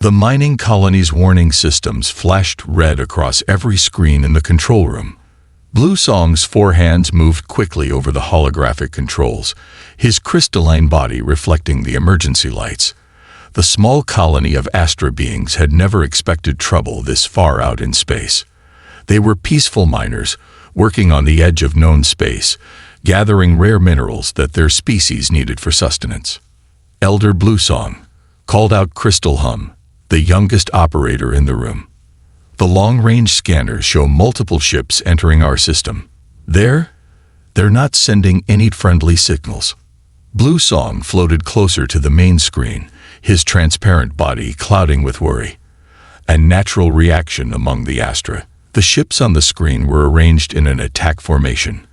The mining colony's warning systems flashed red across every screen in the control room. Blue Song's four hands moved quickly over the holographic controls, his crystalline body reflecting the emergency lights. The small colony of Astra beings had never expected trouble this far out in space. They were peaceful miners, working on the edge of known space, gathering rare minerals that their species needed for sustenance. Elder Blue Song called out Crystal Hum, the youngest operator in the room. The long-range scanners show multiple ships entering our system. They're not sending any friendly signals. Blue Song floated closer to the main screen, his transparent body clouding with worry. A natural reaction among the Astra. The ships on the screen were arranged in an attack formation.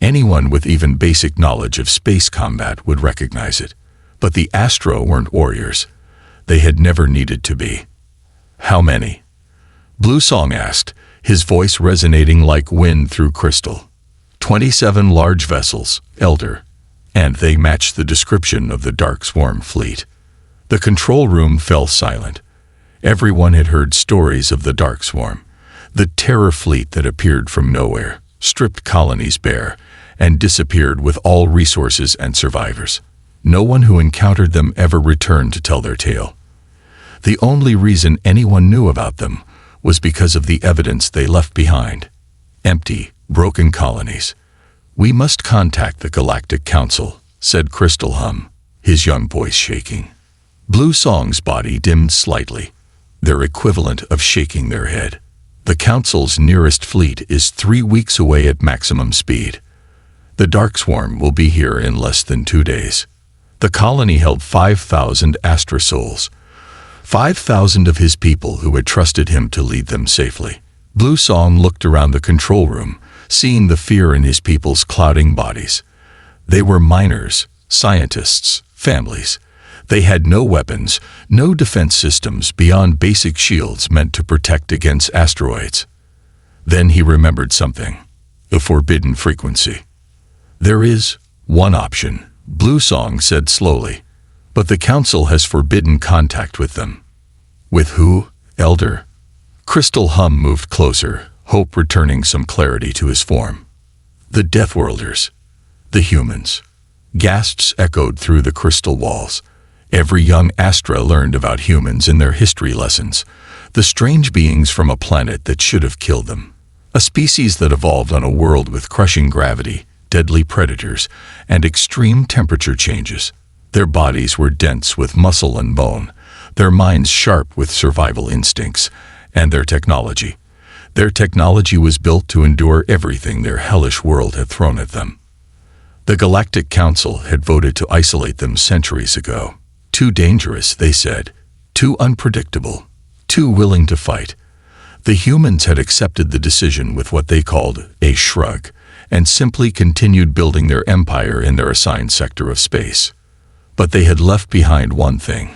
Anyone with even basic knowledge of space combat would recognize it. But the Astra weren't warriors. They had never needed to be. How many? Blue Song asked, his voice resonating like wind through crystal. 27 large vessels, Elder, and they matched the description of the Dark Swarm fleet. The control room fell silent. Everyone had heard stories of the Dark Swarm, the terror fleet that appeared from nowhere, stripped colonies bare, and disappeared with all resources and survivors. No one who encountered them ever returned to tell their tale. The only reason anyone knew about them was because of the evidence they left behind. Empty, broken colonies. "We must contact the Galactic Council," said Crystal Hum, his young voice shaking. Blue Song's body dimmed slightly, their equivalent of shaking their head. The Council's nearest fleet is 3 weeks away at maximum speed. The Dark Swarm will be here in less than 2 days. The colony held 5,000 Astra souls, 5,000 of his people who had trusted him to lead them safely. Blue Song looked around the control room, seeing the fear in his people's clouding bodies. They were miners, scientists, families. They had no weapons, no defense systems beyond basic shields meant to protect against asteroids. Then he remembered something: the forbidden frequency. "There is one option," Blue Song said slowly, "but the Council has forbidden contact with them." "With who, Elder?" Crystal Hum moved closer, hope returning some clarity to his form. "The Deathworlders. The humans." Gasps echoed through the crystal walls. Every young Astra learned about humans in their history lessons, the strange beings from a planet that should have killed them. A species that evolved on a world with crushing gravity, deadly predators, and extreme temperature changes. Their bodies were dense with muscle and bone, their minds sharp with survival instincts, and their technology. Their technology was built to endure everything their hellish world had thrown at them. The Galactic Council had voted to isolate them centuries ago. Too dangerous, they said. Too unpredictable. Too willing to fight. The humans had accepted the decision with what they called a shrug, and simply continued building their empire in their assigned sector of space. But they had left behind one thing: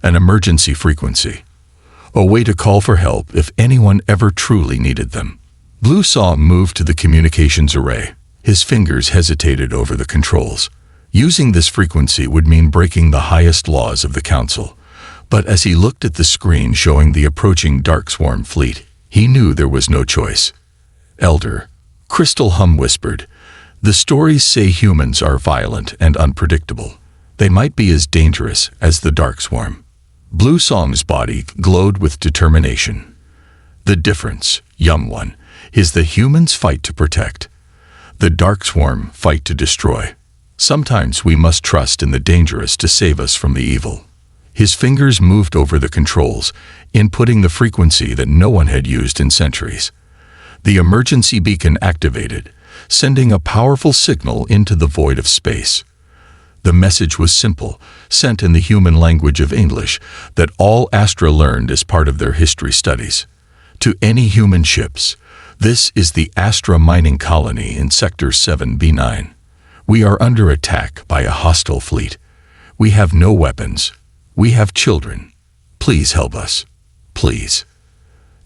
an emergency frequency. A way to call for help if anyone ever truly needed them. Blue Song moved to the communications array. His fingers hesitated over the controls. Using this frequency would mean breaking the highest laws of the Council. But as he looked at the screen showing the approaching Dark Swarm fleet, he knew there was no choice. "Elder," Crystal Hum whispered, "the stories say humans are violent and unpredictable. They might be as dangerous as the Dark Swarm." Blue Song's body glowed with determination. "The difference, young one, is the humans fight to protect. The Dark Swarm fight to destroy. Sometimes we must trust in the dangerous to save us from the evil." His fingers moved over the controls, inputting the frequency that no one had used in centuries. The emergency beacon activated, sending a powerful signal into the void of space. The message was simple, sent in the human language of English that all Astra learned as part of their history studies. "To any human ships, this is the Astra mining colony in Sector 7B9. We are under attack by a hostile fleet. We have no weapons. We have children. Please help us. Please."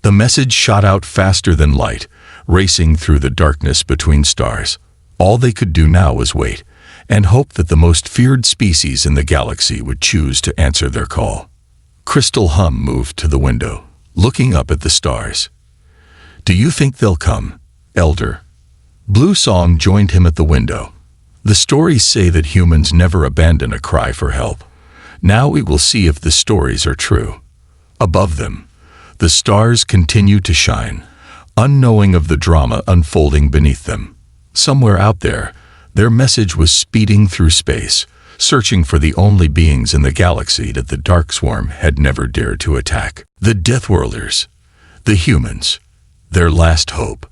The message shot out faster than light, racing through the darkness between stars. All they could do now was wait, and hope that the most feared species in the galaxy would choose to answer their call. Crystal Hum moved to the window, looking up at the stars. "Do you think they'll come, Elder?" Blue Song joined him at the window. "The stories say that humans never abandon a cry for help. Now we will see if the stories are true." Above them, the stars continued to shine, unknowing of the drama unfolding beneath them. Somewhere out there, their message was speeding through space, searching for the only beings in the galaxy that the Dark Swarm had never dared to attack. The Deathworlders, the humans, their last hope.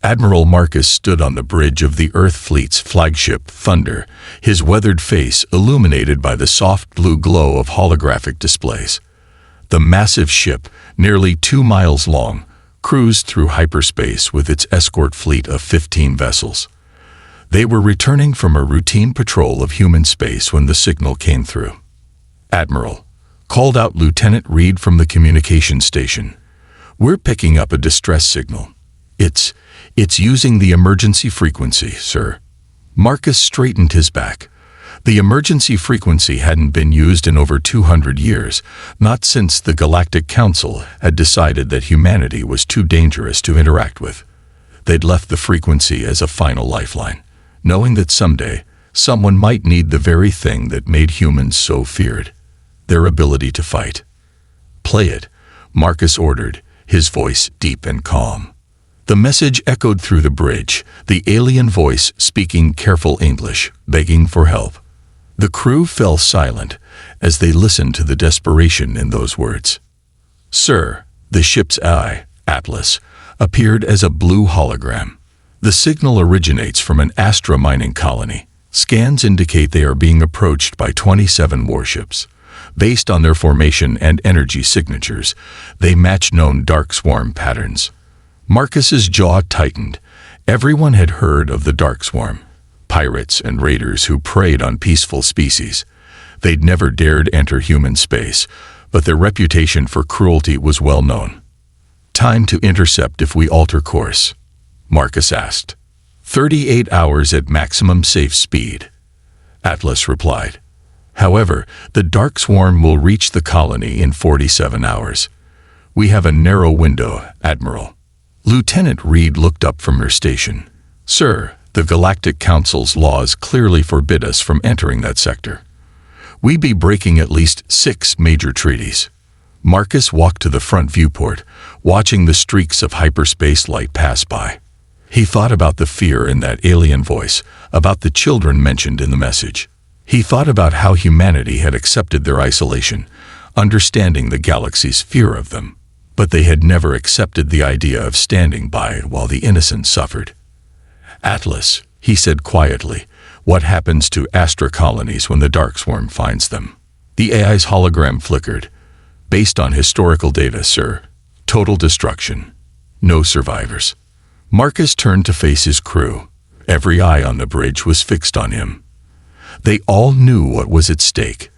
Admiral Marcus stood on the bridge of the Earth Fleet's flagship, Thunder, his weathered face illuminated by the soft blue glow of holographic displays. The massive ship, nearly 2 miles long, cruised through hyperspace with its escort fleet of 15 vessels. They were returning from a routine patrol of human space when the signal came through. "Admiral," called out Lieutenant Reed from the communication station. "We're picking up a distress signal. It's using the emergency frequency, sir." Marcus straightened his back. The emergency frequency hadn't been used in over 200 years, not since the Galactic Council had decided that humanity was too dangerous to interact with. They'd left the frequency as a final lifeline, knowing that someday someone might need the very thing that made humans so feared: their ability to fight. "Play it," Marcus ordered, his voice deep and calm. The message echoed through the bridge, the alien voice speaking careful English, begging for help. The crew fell silent as they listened to the desperation in those words. "Sir," the ship's eye, Atlas, appeared as a blue hologram. "The signal originates from an Astra mining colony. Scans indicate they are being approached by 27 warships. Based on their formation and energy signatures, they match known Dark Swarm patterns." Marcus's jaw tightened. Everyone had heard of the Dark Swarm, pirates and raiders who preyed on peaceful species. They'd never dared enter human space, but their reputation for cruelty was well known. "Time to intercept if we alter course?" Marcus asked. 38 hours at maximum safe speed," Atlas replied. "However, the Dark Swarm will reach the colony in 47 hours. We have a narrow window, Admiral." Lieutenant Reed looked up from her station. "Sir, the Galactic Council's laws clearly forbid us from entering that sector. We'd be breaking at least 6 major treaties." Marcus walked to the front viewport, watching the streaks of hyperspace light pass by. He thought about the fear in that alien voice, about the children mentioned in the message. He thought about how humanity had accepted their isolation, understanding the galaxy's fear of them. But they had never accepted the idea of standing by while the innocent suffered. "Atlas," he said quietly, "what happens to Astra colonies when the Dark Swarm finds them?" The AI's hologram flickered. "Based on historical data, sir, total destruction. No survivors." Marcus turned to face his crew. Every eye on the bridge was fixed on him. They all knew what was at stake.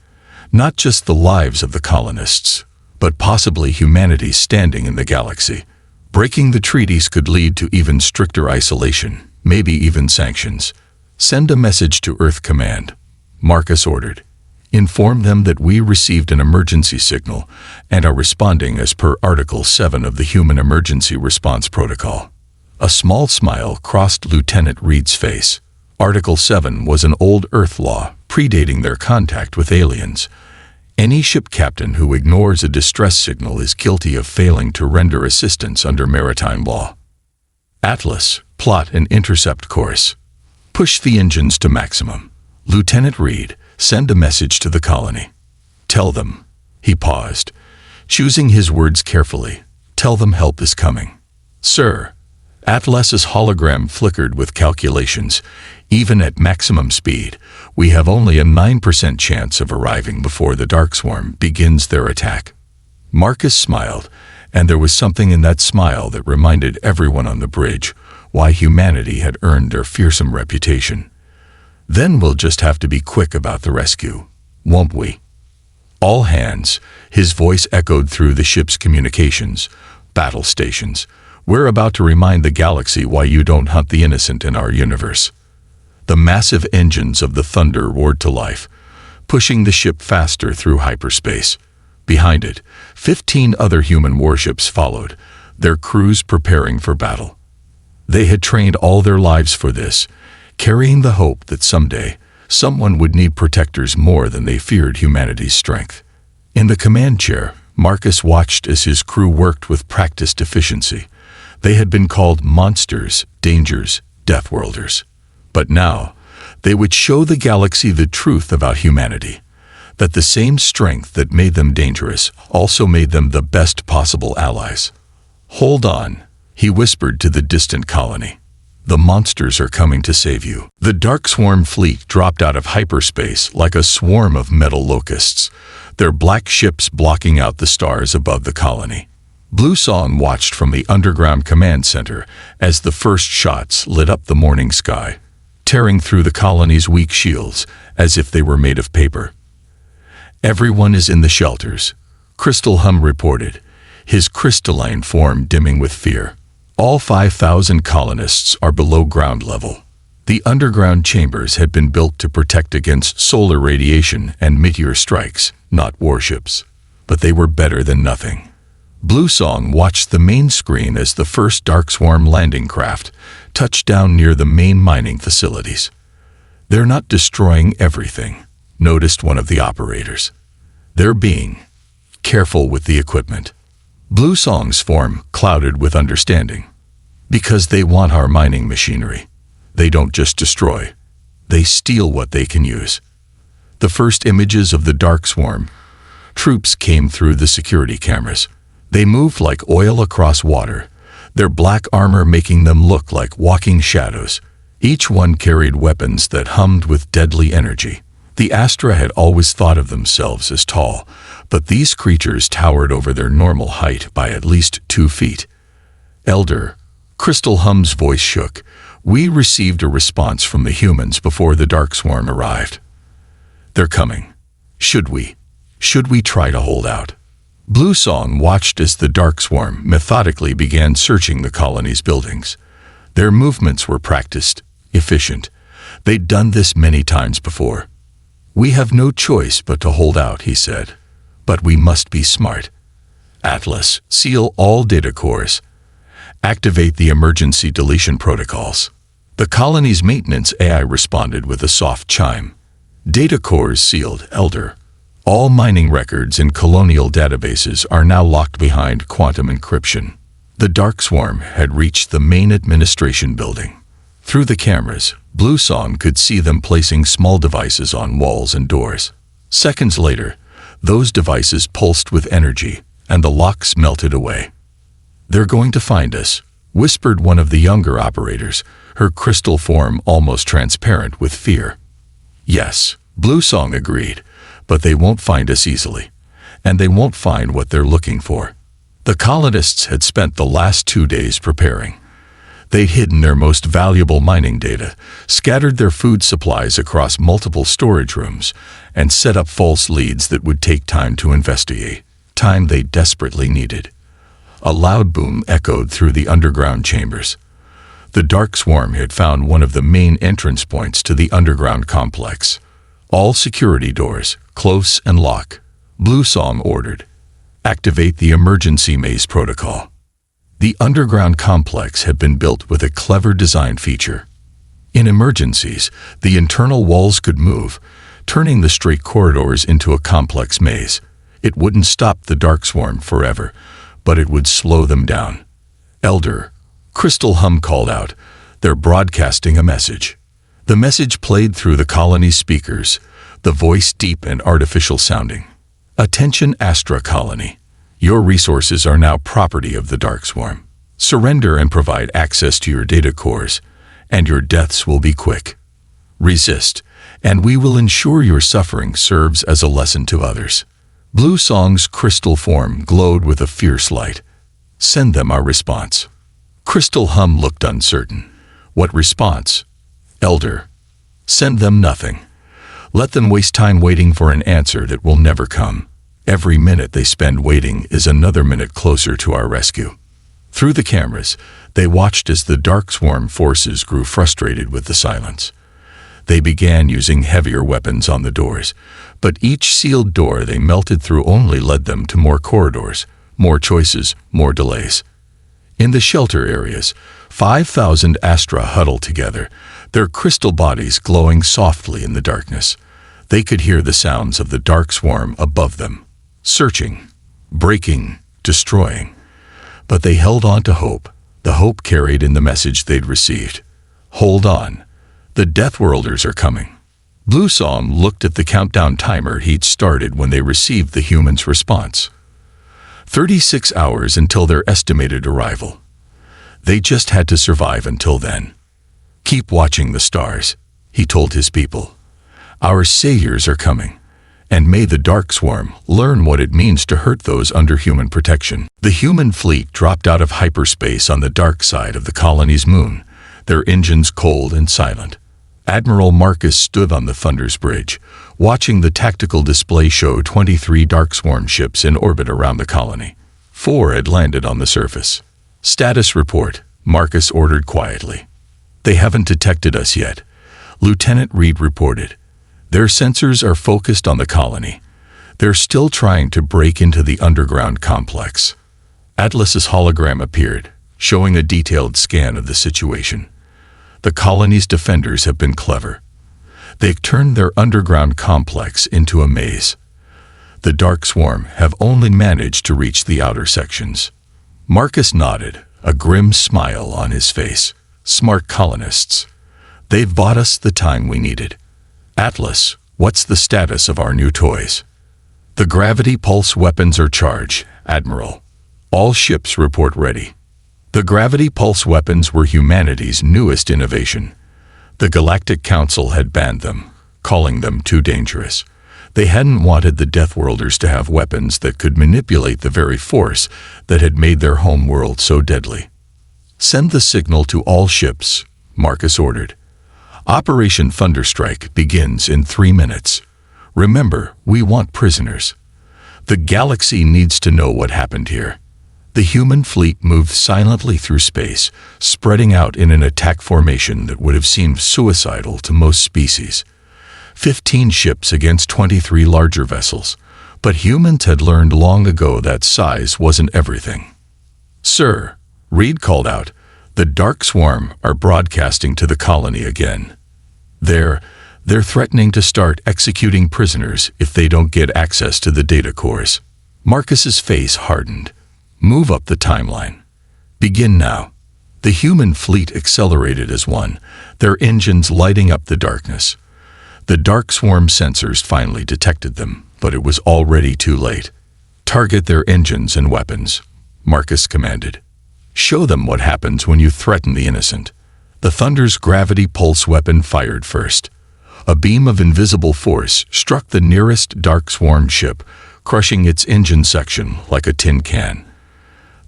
Not just the lives of the colonists, but possibly humanity's standing in the galaxy. Breaking the treaties could lead to even stricter isolation, maybe even sanctions. "Send a message to Earth Command," Marcus ordered. "Inform them that we received an emergency signal and are responding as per Article 7 of the Human Emergency Response Protocol." A small smile crossed Lieutenant Reed's face. Article 7 was an old Earth law, predating their contact with aliens. Any ship captain who ignores a distress signal is guilty of failing to render assistance under maritime law. "Atlas, plot an intercept course. Push the engines to maximum. Lieutenant Reed, send a message to the colony. Tell them," he paused, choosing his words carefully, "tell them help is coming." "Sir," Atlas's hologram flickered with calculations. "Even at maximum speed, we have only a 9% chance of arriving before the Dark Swarm begins their attack." Marcus smiled, and there was something in that smile that reminded everyone on the bridge why humanity had earned their fearsome reputation. "Then we'll just have to be quick about the rescue, won't we?" "All hands," his voice echoed through the ship's communications, "battle stations. We're about to remind the galaxy why you don't hunt the innocent in our universe." The massive engines of the Thunder roared to life, pushing the ship faster through hyperspace. Behind it, 15 other human warships followed, their crews preparing for battle. They had trained all their lives for this, carrying the hope that someday someone would need protectors more than they feared humanity's strength. In the command chair, Marcus watched as his crew worked with practiced efficiency. They had been called monsters, dangers, Deathworlders. But now, they would show the galaxy the truth about humanity, that the same strength that made them dangerous also made them the best possible allies. "Hold on," he whispered to the distant colony. "The monsters are coming to save you." The Dark Swarm fleet dropped out of hyperspace like a swarm of metal locusts, their black ships blocking out the stars above the colony. Blue Song watched from the underground command center as the first shots lit up the morning sky, tearing through the colony's weak shields as if they were made of paper. "Everyone is in the shelters," Crystal Hum reported, his crystalline form dimming with fear. "All 5,000 colonists are below ground level." The underground chambers had been built to protect against solar radiation and meteor strikes, not warships. But they were better than nothing. Blue Song watched the main screen as the first Dark Swarm landing craft touched down near the main mining facilities. "They're not destroying everything," noticed one of the operators. "They're being careful with the equipment." Blue Song's form clouded with understanding. "Because they want our mining machinery. They don't just destroy. They steal what they can use." The first images of the Dark Swarm troops came through the security cameras. They moved like oil across water, their black armor making them look like walking shadows. Each one carried weapons that hummed with deadly energy. The Astra had always thought of themselves as tall, but these creatures towered over their normal height by at least 2 feet. "Elder," Crystal Hum's voice shook, "we received a response from the humans before the Dark Swarm arrived. They're coming. Should we try to hold out?" Blue Song watched as the Dark Swarm methodically began searching the colony's buildings. Their movements were practiced, efficient. They'd done this many times before. "We have no choice but to hold out," he said. "But we must be smart. Atlas, seal all data cores. Activate the emergency deletion protocols." The colony's maintenance AI responded with a soft chime. "Data cores sealed, Elder. All mining records in colonial databases are now locked behind quantum encryption." The Dark Swarm had reached the main administration building. Through the cameras, Blue Song could see them placing small devices on walls and doors. Seconds later, those devices pulsed with energy, and the locks melted away. "They're going to find us," whispered one of the younger operators, her crystal form almost transparent with fear. "Yes," Blue Song agreed, "but they won't find us easily, and they won't find what they're looking for." The colonists had spent the last 2 days preparing. They'd hidden their most valuable mining data, scattered their food supplies across multiple storage rooms, and set up false leads that would take time to investigate, time they desperately needed. A loud boom echoed through the underground chambers. The Dark Swarm had found one of the main entrance points to the underground complex. "All security doors, close and lock," Blue Song ordered. "Activate the emergency maze protocol." The underground complex had been built with a clever design feature. In emergencies, the internal walls could move, turning the straight corridors into a complex maze. It wouldn't stop the Dark Swarm forever, but it would slow them down. "Elder," Crystal Hum called out, "they're broadcasting a message." The message played through the colony's speakers, the voice deep and artificial sounding. "Attention Astra Colony. Your resources are now property of the Dark Swarm. Surrender and provide access to your data cores, and your deaths will be quick. Resist, and we will ensure your suffering serves as a lesson to others." Blue Song's crystal form glowed with a fierce light. "Send them our response." Crystal Hum looked uncertain. "What response?" "Elder, send them nothing. Let them waste time waiting for an answer that will never come. Every minute they spend waiting is another minute closer to our rescue." Through the cameras, they watched as the Dark Swarm forces grew frustrated with the silence. They began using heavier weapons on the doors, but each sealed door they melted through only led them to more corridors, more choices, more delays. In the shelter areas, 5,000 Astra huddled together, their crystal bodies glowing softly in the darkness. They could hear the sounds of the dark swarm above them, searching, breaking, destroying. But they held on to hope, the hope carried in the message they'd received. Hold on. The Deathworlders are coming. Bluesong looked at the countdown timer he'd started when they received the humans' response. 36 hours until their estimated arrival. They just had to survive until then. Keep watching the stars, he told his people. Our saviors are coming, and may the Dark Swarm learn what it means to hurt those under human protection. The human fleet dropped out of hyperspace on the dark side of the colony's moon, their engines cold and silent. Admiral Marcus stood on the Thunder's bridge, watching the tactical display show 23 Dark Swarm ships in orbit around the colony. 4 had landed on the surface. Status report, Marcus ordered quietly. They haven't detected us yet, Lieutenant Reed reported. Their sensors are focused on the colony. They're still trying to break into the underground complex. Atlas's hologram appeared, showing a detailed scan of the situation. The colony's defenders have been clever. They've turned their underground complex into a maze. The Dark Swarm have only managed to reach the outer sections. Marcus nodded, a grim smile on his face. Smart colonists. They've bought us the time we needed. Atlas, what's the status of our new toys? The gravity pulse weapons are charged, Admiral. All ships report ready. The gravity pulse weapons were humanity's newest innovation. The Galactic Council had banned them, calling them too dangerous. They hadn't wanted the Deathworlders to have weapons that could manipulate the very force that had made their home world so deadly. Send the signal to all ships, Marcus ordered. Operation Thunderstrike begins in 3 minutes. Remember, we want prisoners. The galaxy needs to know what happened here. The human fleet moved silently through space, spreading out in an attack formation that would have seemed suicidal to most species. 15 ships against 23 larger vessels, but humans had learned long ago that size wasn't everything. Sir, Reed called out, the Dark Swarm are broadcasting to the colony again. They're threatening to start executing prisoners if they don't get access to the data cores. Marcus's face hardened. Move up the timeline. Begin now. The human fleet accelerated as one, their engines lighting up the darkness. The Dark Swarm sensors finally detected them, but it was already too late. Target their engines and weapons, Marcus commanded. Show them what happens when you threaten the innocent. The Thunder's gravity pulse weapon fired first. A beam of invisible force struck the nearest Dark Swarm ship, crushing its engine section like a tin can.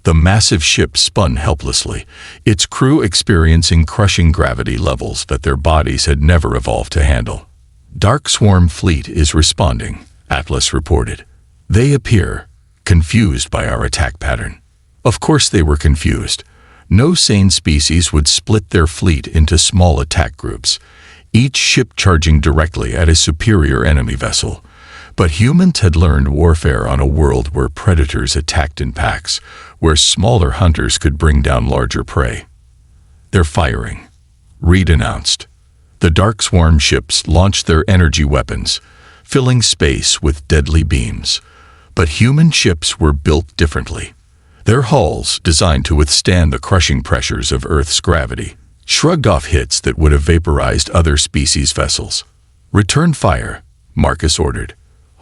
The massive ship spun helplessly, its crew experiencing crushing gravity levels that their bodies had never evolved to handle. Dark Swarm fleet is responding, Atlas reported. They appear confused by our attack pattern. Of course they were confused. No sane species would split their fleet into small attack groups, each ship charging directly at a superior enemy vessel. But humans had learned warfare on a world where predators attacked in packs, where smaller hunters could bring down larger prey. They're firing, Reed announced. The Dark Swarm ships launched their energy weapons, filling space with deadly beams. But human ships were built differently. Their hulls, designed to withstand the crushing pressures of Earth's gravity, shrugged off hits that would have vaporized other species' vessels. Return fire, Marcus ordered.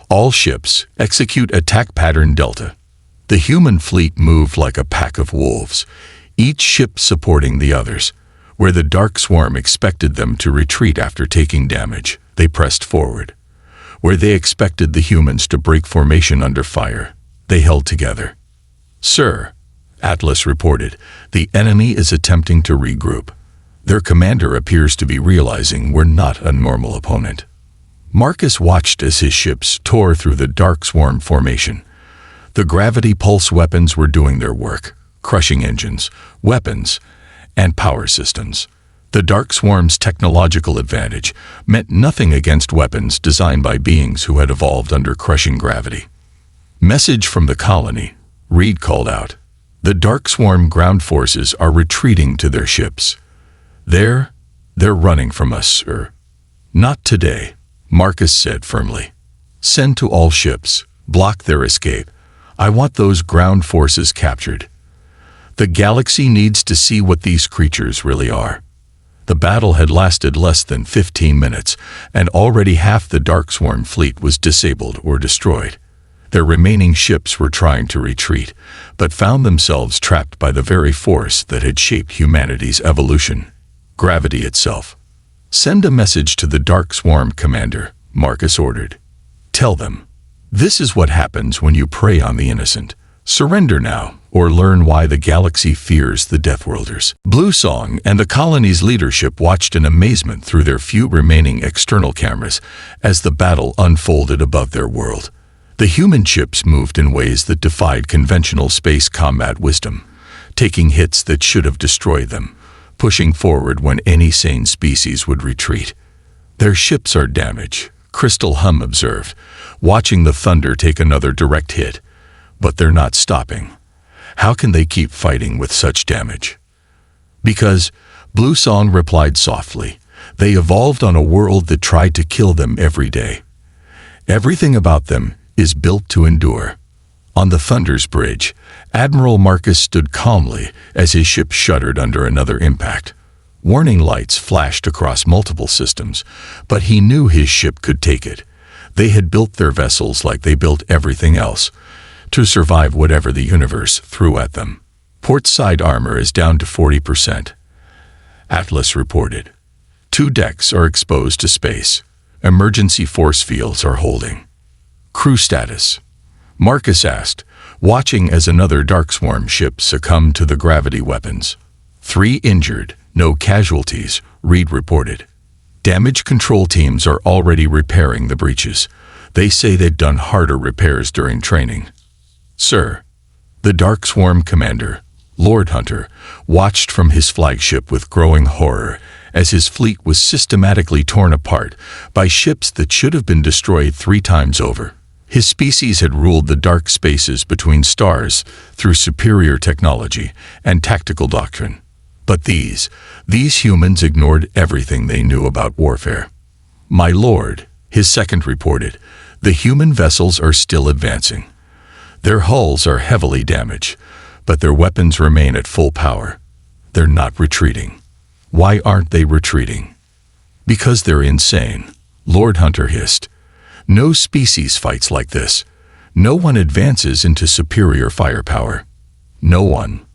All ships, execute attack pattern Delta. The human fleet moved like a pack of wolves, each ship supporting the others. Where the Dark Swarm expected them to retreat after taking damage, they pressed forward. Where they expected the humans to break formation under fire, they held together. Sir, Atlas reported, the enemy is attempting to regroup. Their commander appears to be realizing we're not a normal opponent. Marcus watched as his ships tore through the Dark Swarm formation. The gravity pulse weapons were doing their work, crushing engines, weapons, and power systems. The Dark Swarm's technological advantage meant nothing against weapons designed by beings who had evolved under crushing gravity. Message from the colony, Reed called out. The Dark Swarm ground forces are retreating to their ships. They're running from us, sir. Not today, Marcus said firmly. Send to all ships, block their escape. I want those ground forces captured. The galaxy needs to see what these creatures really are. The battle had lasted less than 15 minutes, and already half the Dark Swarm fleet was disabled or destroyed. Their remaining ships were trying to retreat, but found themselves trapped by the very force that had shaped humanity's evolution, gravity itself. Send a message to the Dark Swarm commander, Marcus ordered. Tell them, this is what happens when you prey on the innocent. Surrender now, or learn why the galaxy fears the Deathworlders. Blue Song and the colony's leadership watched in amazement through their few remaining external cameras as the battle unfolded above their world. The human ships moved in ways that defied conventional space combat wisdom, taking hits that should have destroyed them, pushing forward when any sane species would retreat. Their ships are damaged, Crystal Hum observed, watching the Thunder take another direct hit. But they're not stopping. How can they keep fighting with such damage? Because, Blue Song replied softly, they evolved on a world that tried to kill them every day. Everything about them is built to endure. On the Thunder's bridge, Admiral Marcus stood calmly as his ship shuddered under another impact. Warning lights flashed across multiple systems, but he knew his ship could take it. They had built their vessels like they built everything else, to survive whatever the universe threw at them. Port side armor is down to 40%. Atlas reported. 2 decks are exposed to space. Emergency force fields are holding. Crew status. Marcus asked, watching as another Dark Swarm ship succumbed to the gravity weapons. 3 injured, no casualties, Reed reported. Damage control teams are already repairing the breaches. They say they've done harder repairs during training. Sir, the Dark Swarm commander, Lord Hunter, watched from his flagship with growing horror as his fleet was systematically torn apart by ships that should have been destroyed 3 times over. His species had ruled the dark spaces between stars through superior technology and tactical doctrine. But these humans ignored everything they knew about warfare. My lord, his second reported, the human vessels are still advancing. Their hulls are heavily damaged, but their weapons remain at full power. They're not retreating. Why aren't they retreating? Because they're insane, Lord Hunter hissed. No species fights like this. No one advances into superior firepower. No one.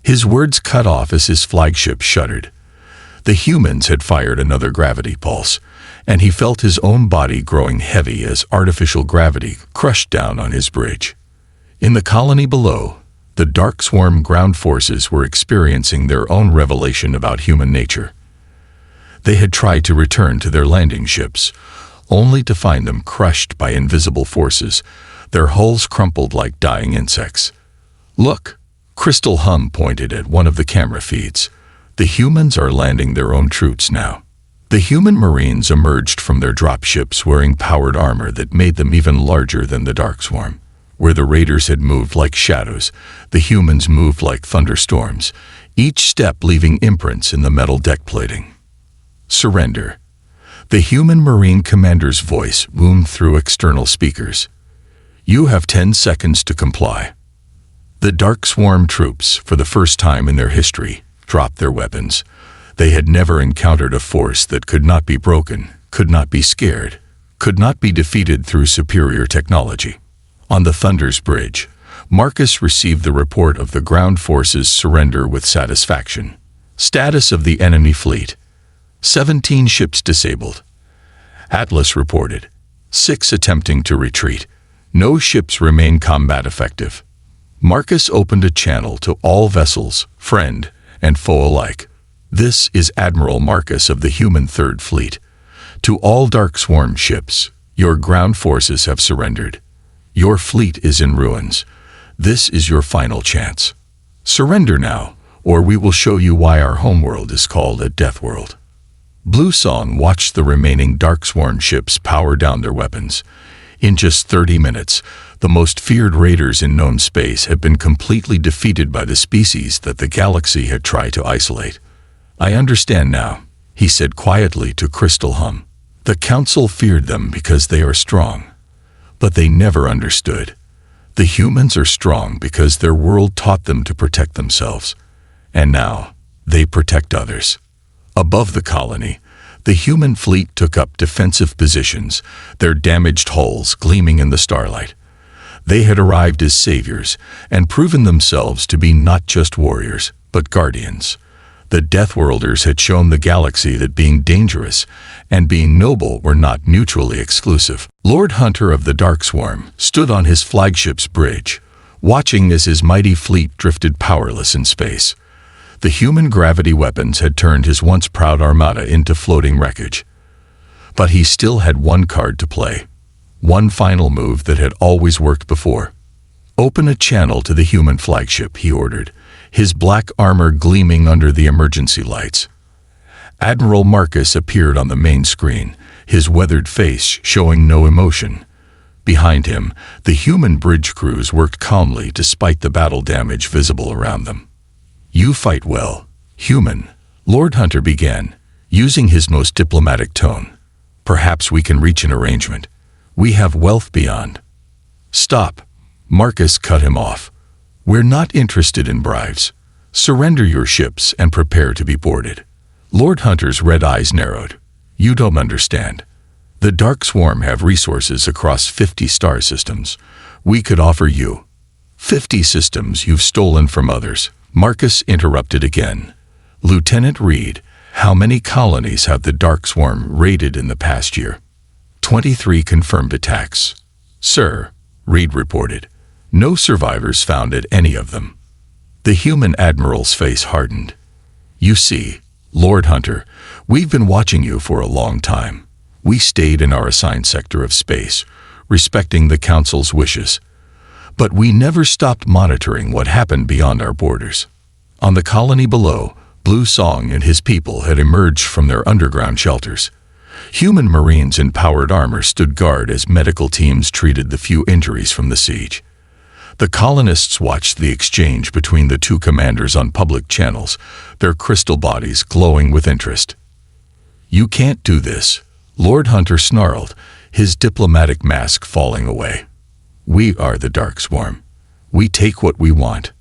His words cut off as his flagship shuddered. The humans had fired another gravity pulse, and he felt his own body growing heavy as artificial gravity crushed down on his bridge. In the colony below, the Dark Swarm ground forces were experiencing their own revelation about human nature. They had tried to return to their landing ships, only to find them crushed by invisible forces, their hulls crumpled like dying insects. Look, Crystal Hum pointed at one of the camera feeds. The humans are landing their own troops now. The human Marines emerged from their dropships wearing powered armor that made them even larger than the Dark Swarm. Where the raiders had moved like shadows, the humans moved like thunderstorms, each step leaving imprints in the metal deck plating. Surrender. The human Marine commander's voice boomed through external speakers. You have 10 seconds to comply. The Dark Swarm troops, for the first time in their history, dropped their weapons. They had never encountered a force that could not be broken, could not be scared, could not be defeated through superior technology. On the Thunder's bridge, Marcus received the report of the ground forces' surrender with satisfaction. Status of the enemy fleet: 17 ships disabled. Atlas reported, 6 attempting to retreat. No ships remain combat effective. Marcus opened a channel to all vessels, friend and foe alike. This is Admiral Marcus of the Human Third Fleet. To all Dark Swarm ships, your ground forces have surrendered. Your fleet is in ruins. This is your final chance. Surrender now, or we will show you why our homeworld is called a Deathworld." Blue Song watched the remaining Darksworn ships power down their weapons. In just 30 minutes, the most feared raiders in known space had been completely defeated by the species that the galaxy had tried to isolate. "I understand now," he said quietly to Crystal Hum. "The Council feared them because they are strong. But they never understood. The humans are strong because their world taught them to protect themselves. And now, they protect others." Above the colony, the human fleet took up defensive positions, their damaged hulls gleaming in the starlight. They had arrived as saviors and proven themselves to be not just warriors, but guardians. The Deathworlders had shown the galaxy that being dangerous and being noble were not mutually exclusive. Lord Hunter of the Darkswarm stood on his flagship's bridge, watching as his mighty fleet drifted powerless in space. The human gravity weapons had turned his once proud armada into floating wreckage. But he still had one card to play, one final move that had always worked before. "Open a channel to the human flagship," he ordered, his black armor gleaming under the emergency lights. Admiral Marcus appeared on the main screen, his weathered face showing no emotion. Behind him, the human bridge crews worked calmly despite the battle damage visible around them. "You fight well, human," Lord Hunter began, using his most diplomatic tone. "Perhaps we can reach an arrangement. We have wealth beyond." "Stop," Marcus cut him off. "We're not interested in bribes. Surrender your ships and prepare to be boarded." Lord Hunter's red eyes narrowed. "You don't understand. The Darkswarm have resources across 50 star systems. We could offer you 50 systems you've stolen from others." Marcus interrupted again. "Lieutenant Reed, how many colonies have the Darkswarm raided in the past year?" 23 confirmed attacks, sir," Reed reported. "No survivors found at any of them." The human admiral's face hardened. "You see, Lord Hunter, we've been watching you for a long time. We stayed in our assigned sector of space, respecting the Council's wishes. But we never stopped monitoring what happened beyond our borders." On the colony below, Blue Song and his people had emerged from their underground shelters. Human Marines in powered armor stood guard as medical teams treated the few injuries from the siege. The colonists watched the exchange between the two commanders on public channels, their crystal bodies glowing with interest. "You can't do this," Lord Hunter snarled, his diplomatic mask falling away. "We are the Darkswarm. We take what we want.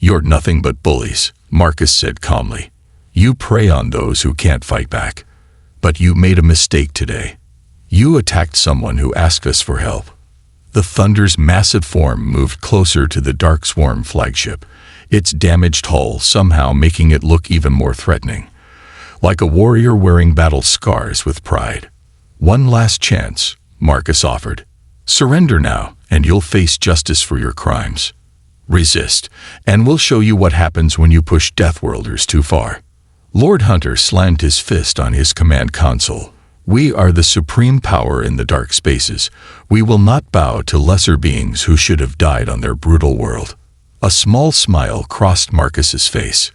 You're nothing but bullies," Marcus said calmly. "You prey on those who can't fight back. But you made a mistake today. You attacked someone who asked us for help." The Thunder's massive form moved closer to the Darkswarm flagship, its damaged hull somehow making it look even more threatening. Like a warrior wearing battle scars with pride. "One last chance," Marcus offered. "Surrender now, and you'll face justice for your crimes. Resist, and we'll show you what happens when you push Deathworlders too far." Lord Hunter slammed his fist on his command console. "We are the supreme power in the dark spaces. We will not bow to lesser beings who should have died on their brutal world." A small smile crossed Marcus's face.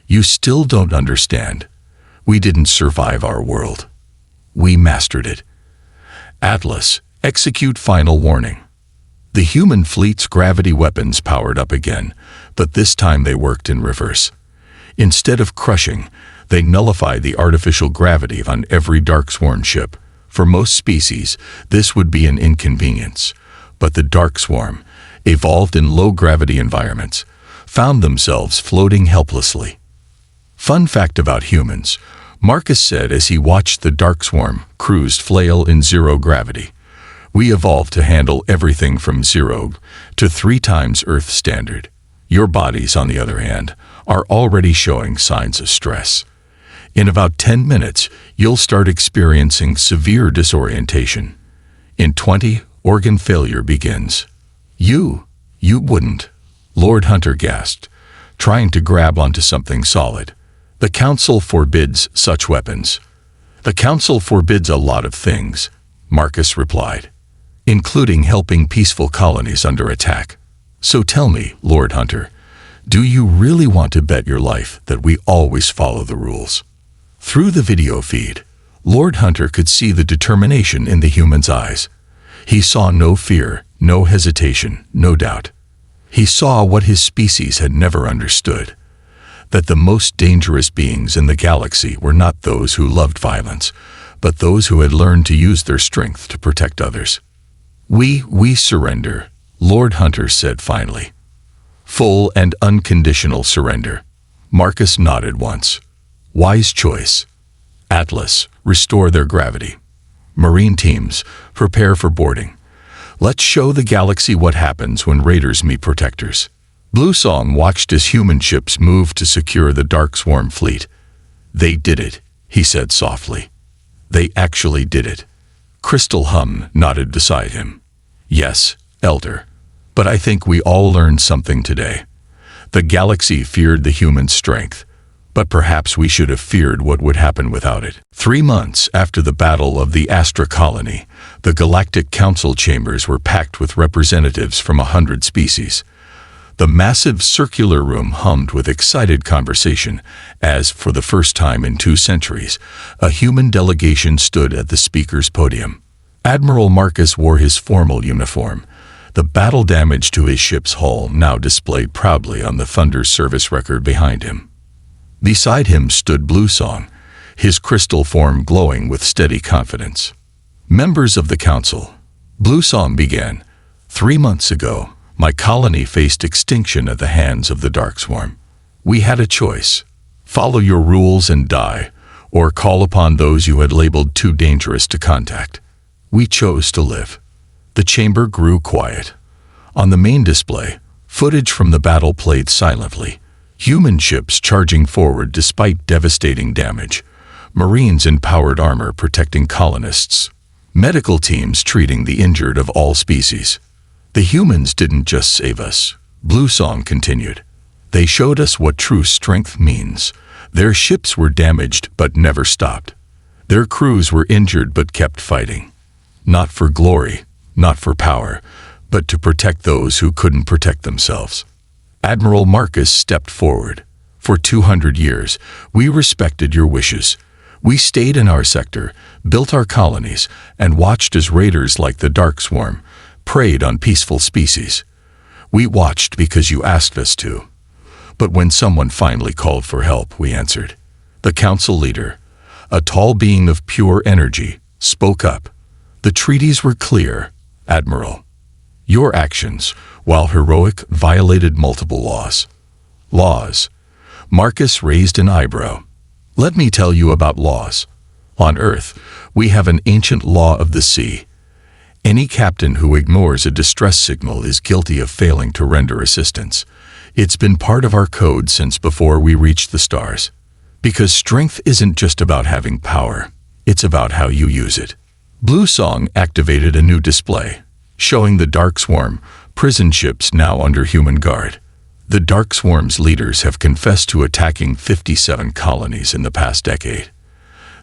"You still don't understand. We didn't survive our world. We mastered it. Atlas, execute final warning." The human fleet's gravity weapons powered up again, but this time they worked in reverse. Instead of crushing, they nullified the artificial gravity on every Darksworn ship. For most species, this would be an inconvenience, but the Darkswarm, evolved in low-gravity environments, found themselves floating helplessly. "Fun fact about humans," Marcus said as he watched the Darkswarm cruised flail in zero gravity. "We evolved to handle everything from 0 to 3 times Earth standard. Your bodies, on the other hand, are already showing signs of stress. In about 10 minutes, you'll start experiencing severe disorientation. In 20, organ failure begins." You wouldn't," Lord Hunter gasped, trying to grab onto something solid. "The Council forbids such weapons." "The Council forbids a lot of things," Marcus replied, "including helping peaceful colonies under attack. So tell me, Lord Hunter, Do you really want to bet your life that we always follow the rules? Through the video feed, Lord Hunter could see the determination in the human's eyes. He saw no fear, no hesitation, no doubt. He saw what his species had never understood, that the most dangerous beings in the galaxy were not those who loved violence, but those who had learned to use their strength to protect others. We surrender, Lord Hunter said finally. Full and unconditional surrender. Marcus nodded once. Wise choice. Atlas, restore their gravity. Marine teams, prepare for boarding. Let's show the galaxy what happens when raiders meet protectors. Blue Song watched as human ships moved to secure the Dark Swarm fleet. They did it, he said softly. They actually did it. Crystal Hum nodded beside him. Yes, Elder. But I think we all learned something today. The galaxy feared the human strength, but perhaps we should have feared what would happen without it. 3 months after the Battle of the Astra Colony, the Galactic Council chambers were packed with representatives from 100 species. The massive circular room hummed with excited conversation as, for the first time in 2 centuries, a human delegation stood at the speaker's podium. Admiral Marcus wore his formal uniform, the battle damage to his ship's hull now displayed proudly on the Thunder service record behind him. Beside him stood Blue Song, his crystal form glowing with steady confidence. Members of the council, Blue Song began. 3 months ago, my colony faced extinction at the hands of the Dark Swarm. We had a choice. Follow your rules and die, or call upon those you had labeled too dangerous to contact. We chose to live. The chamber grew quiet. On the main display, footage from the battle played silently. Human ships charging forward despite devastating damage. Marines in powered armor protecting colonists. Medical teams treating the injured of all species. The humans didn't just save us, Blue Song continued. They showed us what true strength means. Their ships were damaged but never stopped. Their crews were injured but kept fighting. Not for glory, not for power, but to protect those who couldn't protect themselves. Admiral Marcus stepped forward. For 200 years, we respected your wishes. We stayed in our sector, built our colonies, and watched as raiders like the Dark Swarm preyed on peaceful species. We watched because you asked us to. But when someone finally called for help, we answered. The council leader, a tall being of pure energy, spoke up. The treaties were clear, Admiral. Your actions, while heroic, violated multiple laws. Laws. Marcus raised an eyebrow. Let me tell you about laws. On Earth, we have an ancient law of the sea. Any captain who ignores a distress signal is guilty of failing to render assistance. It's been part of our code since before we reached the stars. Because strength isn't just about having power, it's about how you use it. Blue Song activated a new display, showing the Dark Swarm prison ships now under human guard. The Dark Swarm's leaders have confessed to attacking 57 colonies in the past decade.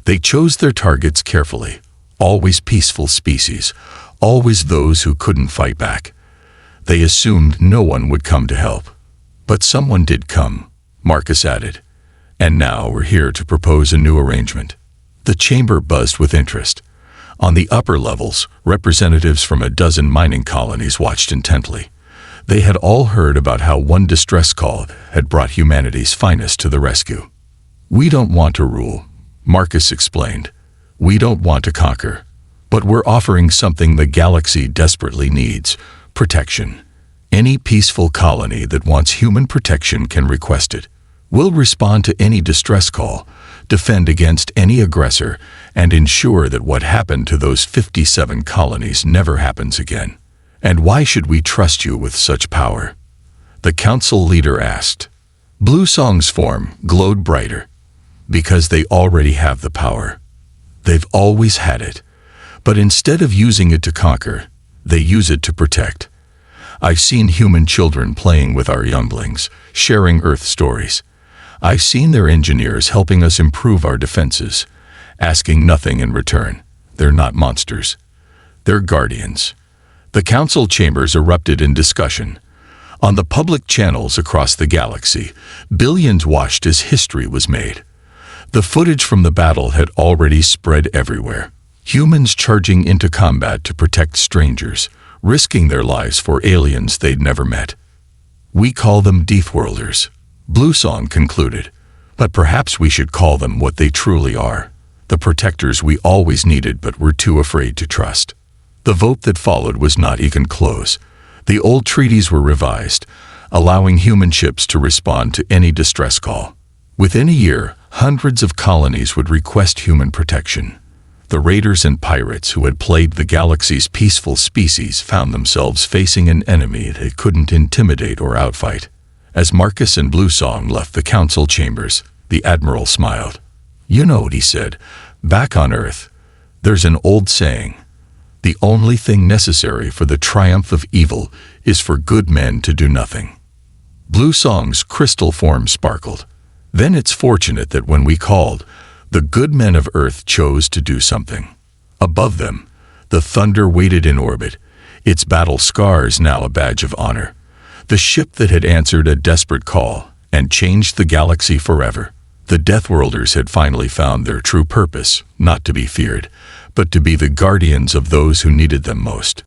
They chose their targets carefully, always peaceful species, always those who couldn't fight back. They assumed no one would come to help. But someone did come, Marcus added. And now we're here to propose a new arrangement. The chamber buzzed with interest. On the upper levels, representatives from a dozen mining colonies watched intently. They had all heard about how one distress call had brought humanity's finest to the rescue. We don't want to rule, Marcus explained. We don't want to conquer. But we're offering something the galaxy desperately needs: protection. Any peaceful colony that wants human protection can request it. We'll respond to any distress call, defend against any aggressor, and ensure that what happened to those 57 colonies never happens again. And why should we trust you with such power? The council leader asked. Blue Song's form glowed brighter. Because they already have the power. They've always had it. But instead of using it to conquer, they use it to protect. I've seen human children playing with our younglings, sharing Earth stories. I've seen their engineers helping us improve our defenses, asking nothing in return. They're not monsters. They're guardians. The council chambers erupted in discussion. On the public channels across the galaxy, billions watched as history was made. The footage from the battle had already spread everywhere. Humans charging into combat to protect strangers, risking their lives for aliens they'd never met. "We call them Deathworlders," Bluesong concluded, "but perhaps we should call them what they truly are, the protectors we always needed but were too afraid to trust." The vote that followed was not even close. The old treaties were revised, allowing human ships to respond to any distress call. Within a year, hundreds of colonies would request human protection. The raiders and pirates who had plagued the galaxy's peaceful species found themselves facing an enemy they couldn't intimidate or outfight. As Marcus and Bluesong left the council chambers, the Admiral smiled. "You know," he said, "back on Earth, there's an old saying. The only thing necessary for the triumph of evil is for good men to do nothing." Bluesong's crystal form sparkled. "Then it's fortunate that when we called, the good men of Earth chose to do something." Above them, the Thunder waited in orbit, its battle scars now a badge of honor. The ship that had answered a desperate call and changed the galaxy forever. The Deathworlders had finally found their true purpose, not to be feared, but to be the guardians of those who needed them most.